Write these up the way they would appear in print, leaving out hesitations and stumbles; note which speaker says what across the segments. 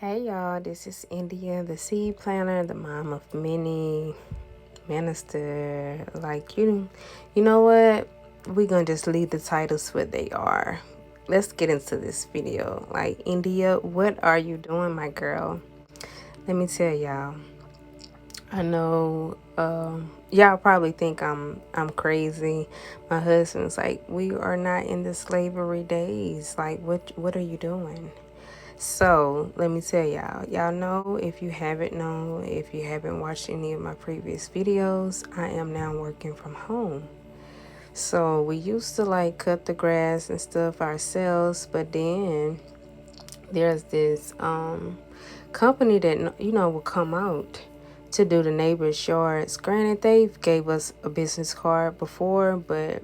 Speaker 1: Hey y'all, this is India, the seed planter, the mom of many, minister. You know what? We're gonna just leave the titles what they are. Let's get into this video. Like, India, what are you doing, my girl? Let me tell y'all. I know y'all probably think I'm crazy. My husband's like, we are not in the slavery days. Like, what are you doing? So let me tell y'all know, if you haven't known, if you haven't watched any of my previous videos, I am now working from home. So we used to like cut the grass and stuff ourselves, but then there's this company that will come out to do the neighbors' yards. Granted, they've gave us a business card before, but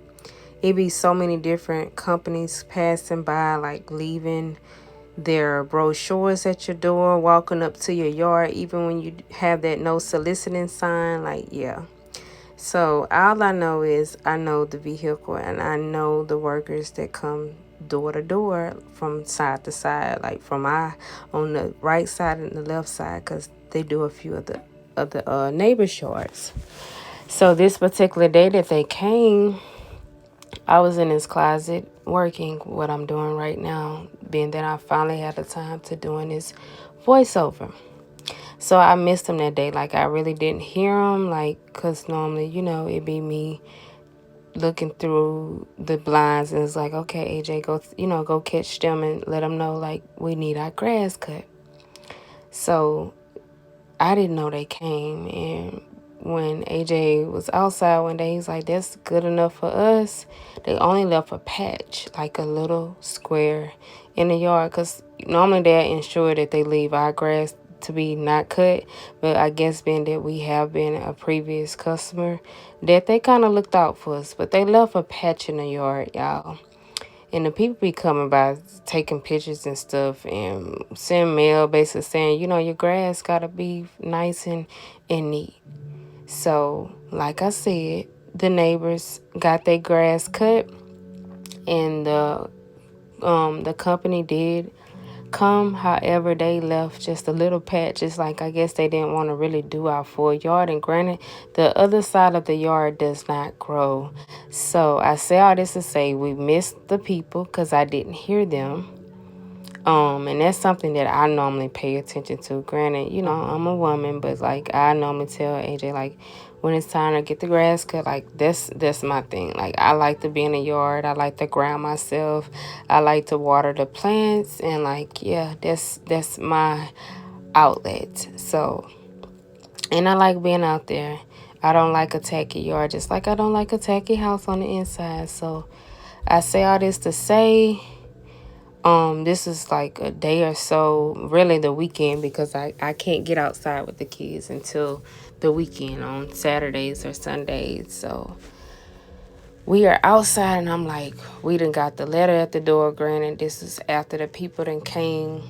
Speaker 1: it be so many different companies passing by, like leaving their brochures at your door, walking up to your yard, even when you have that no soliciting sign. Like, yeah. So all I know is I know the vehicle and I know the workers that come door to door from side to side, like from on the right side and the left side, because they do a few of the neighbors' yards. So this particular day that they came, I was in his closet working what I'm doing right now, being that I finally had the time to doing this voiceover. So I missed him that day. Like, I really didn't hear him, like, because normally, it'd be me looking through the blinds and it's like, okay, AJ, go catch them and let them know, like, we need our grass cut. So I didn't know they came. And when AJ was outside one day, he's like, that's good enough for us. They only left a patch, like a little square in the yard, because normally they ensure that they leave our grass to be not cut. But I guess being that we have been a previous customer, that they kind of looked out for us. But they left a patch in the yard, y'all. And the people be coming by taking pictures and stuff and send mail basically saying, your grass got to be nice and neat. So, like I said, the neighbors got their grass cut, and the company did come. However, they left just a little patch. It's like, I guess they didn't want to really do our full yard. And granted, the other side of the yard does not grow. So I say all this to say we missed the people because I didn't hear them. And that's something that I normally pay attention to. Granted, I'm a woman, but like, I normally tell AJ, like, when it's time to get the grass cut, like, that's my thing. Like, I like to be in the yard. I like to ground myself. I like to water the plants, and like, yeah, that's my outlet. So, and I like being out there. I don't like a tacky yard, just like I don't like a tacky house on the inside. So I say all this to say, this is like a day or so, really the weekend, because I can't get outside with the kids until the weekend on Saturdays or Sundays. So we are outside, and I'm like, we done got the letter at the door. Granted, this is after the people done came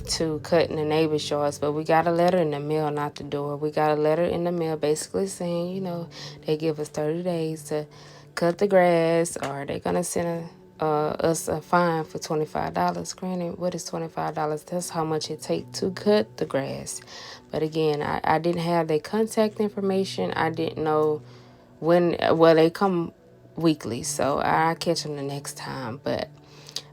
Speaker 1: to cut in the neighbor's yards, but we got a letter in the mail, not the door. We got a letter in the mail basically saying, they give us 30 days to cut the grass, or they're gonna send us a fine for $25. Granted, what is $25? That's how much it takes to cut the grass. But again, I didn't have their contact information. I didn't know when. Well, they come weekly, so I catch them the next time. But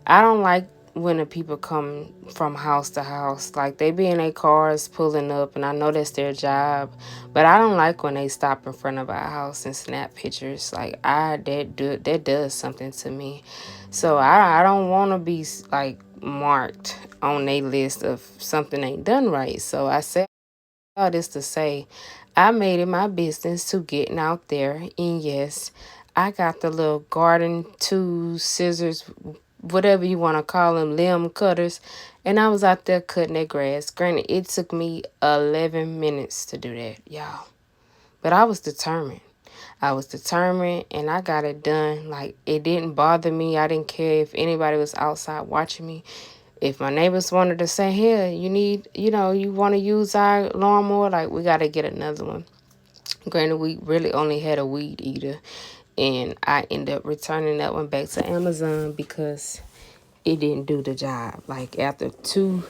Speaker 1: I don't like when the people come from house to house. Like, they be in their cars pulling up, and I know that's their job, but I don't like when they stop in front of our house and snap pictures. Like, that does something to me. So I don't want to be like marked on a list of something ain't done right. So I said all this to say, I made it my business to getting out there, and yes, I got the little garden tools, scissors, whatever you want to call them, limb cutters, and I was out there cutting that grass. Granted, it took me 11 minutes to do that, y'all, but I was determined. And I got it done. Like, it didn't bother me. I didn't care if anybody was outside watching me. If my neighbors wanted to say, here, you want to use our lawnmower, like, we got to get another one. Granted, we really only had a weed eater, and I ended up returning that one back to Amazon because it didn't do the job. Like, after two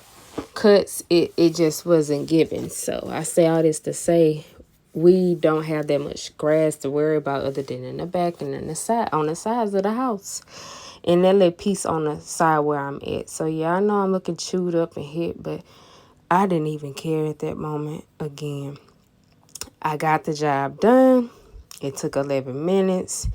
Speaker 1: cuts, it just wasn't given. So I say all this to say we don't have that much grass to worry about other than in the back and in the side on the sides of the house. And that little piece on the side where I'm at. So yeah, I know I'm looking chewed up and hit, but I didn't even care at that moment. Again, I got the job done. It took 11 minutes.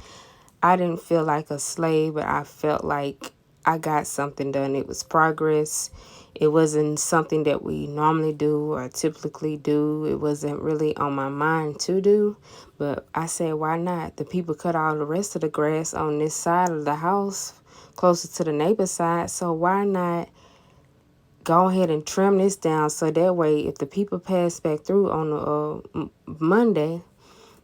Speaker 1: I didn't feel like a slave, but I felt like I got something done. It was progress. It wasn't something that we normally do or typically do. It wasn't really on my mind to do. But I said, why not? The people cut all the rest of the grass on this side of the house, closer to the neighbor's side. So why not go ahead and trim this down so that way if the people pass back through on the Monday,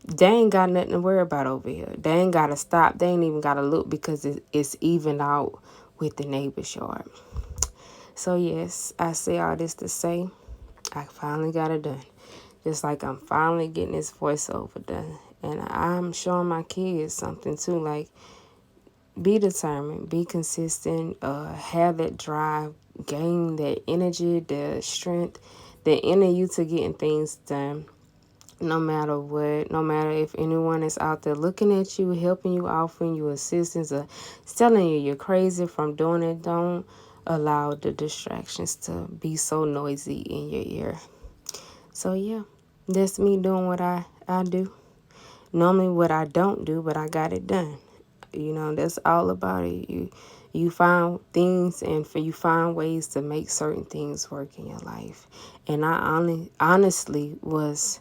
Speaker 1: they ain't got nothing to worry about over here. They ain't got to stop. They ain't even got to look because it's even out with the neighbor's yard. So, yes, I say all this to say I finally got it done. Just like I'm finally getting this voiceover done. And I'm showing my kids something too. Like, be determined, be consistent, have that drive, gain that energy, the strength, the inner you to getting things done. No matter what, no matter if anyone is out there looking at you, helping you, offering you assistance, or telling you you're crazy from doing it, don't allow the distractions to be so noisy in your ear. So yeah, that's me doing what I do. Normally what I don't do, but I got it done. You know, that's all about it. You find things and you find ways to make certain things work in your life. And I honestly was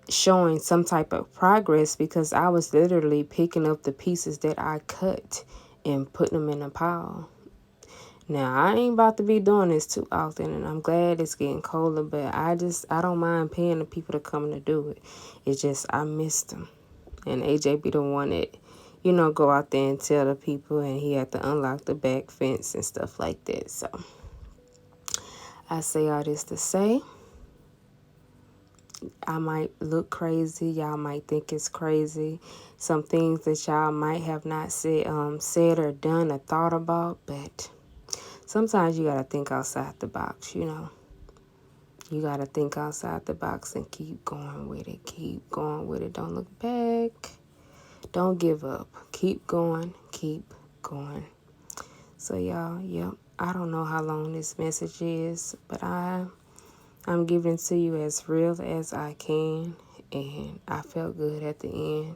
Speaker 1: showing some type of progress because I was literally picking up the pieces that I cut and putting them in a pile. Now, I ain't about to be doing this too often, and I'm glad it's getting colder, but I don't mind paying the people to come to do it. It's just I missed them. And AJ be the one that, go out there and tell the people, and he had to unlock the back fence and stuff like that. So I say all this to say I might look crazy. Y'all might think it's crazy. Some things that y'all might have not said or done or thought about, but sometimes you gotta think outside the box. You gotta think outside the box and keep going with it. Keep going with it. Don't look back. Don't give up. Keep going. Keep going. So y'all, yep. I don't know how long this message is, but I'm giving to you as real as I can, and I felt good at the end.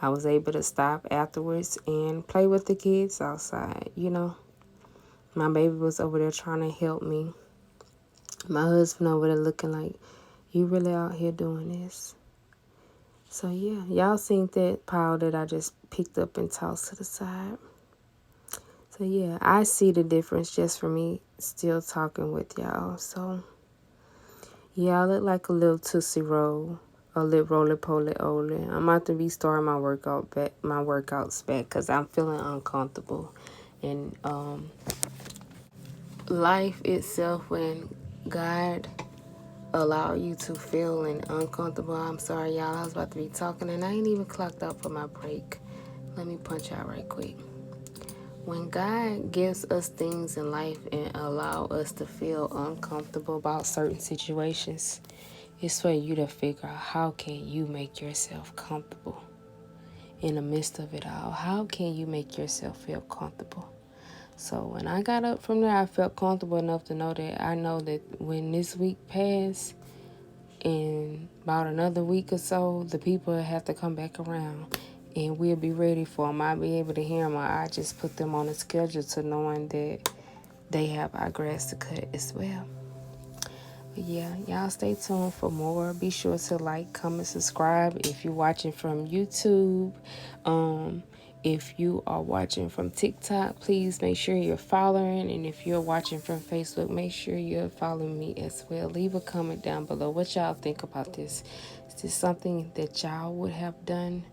Speaker 1: I was able to stop afterwards and play with the kids outside, My baby was over there trying to help me. My husband over there looking like, you really out here doing this? So, yeah, y'all seen that pile that I just picked up and tossed to the side. So, yeah, I see the difference just for me still talking with y'all, so... Yeah, I look like a little Tootsie Roll, a little roly-poly-oly. I'm about to be starting my workouts back because I'm feeling uncomfortable. And life itself, when God allow you to feel uncomfortable, I'm sorry, y'all, I was about to be talking and I ain't even clocked out for my break. Let me punch out right quick. When God gives us things in life and allow us to feel uncomfortable about certain situations, it's for you to figure out how can you make yourself comfortable in the midst of it all. How can you make yourself feel comfortable? So when I got up from there, I felt comfortable enough to know that I know that when this week passed, in about another week or so, the people have to come back around and we'll be ready for them. I'll be able to hear them. I just put them on a schedule to knowing that they have our grass to cut as well. But yeah, y'all stay tuned for more. Be sure to like, comment, subscribe if you're watching from YouTube. If you are watching from TikTok, please make sure you're following. And if you're watching from Facebook, make sure you're following me as well. Leave a comment down below what y'all think about this. Is this something that y'all would have done?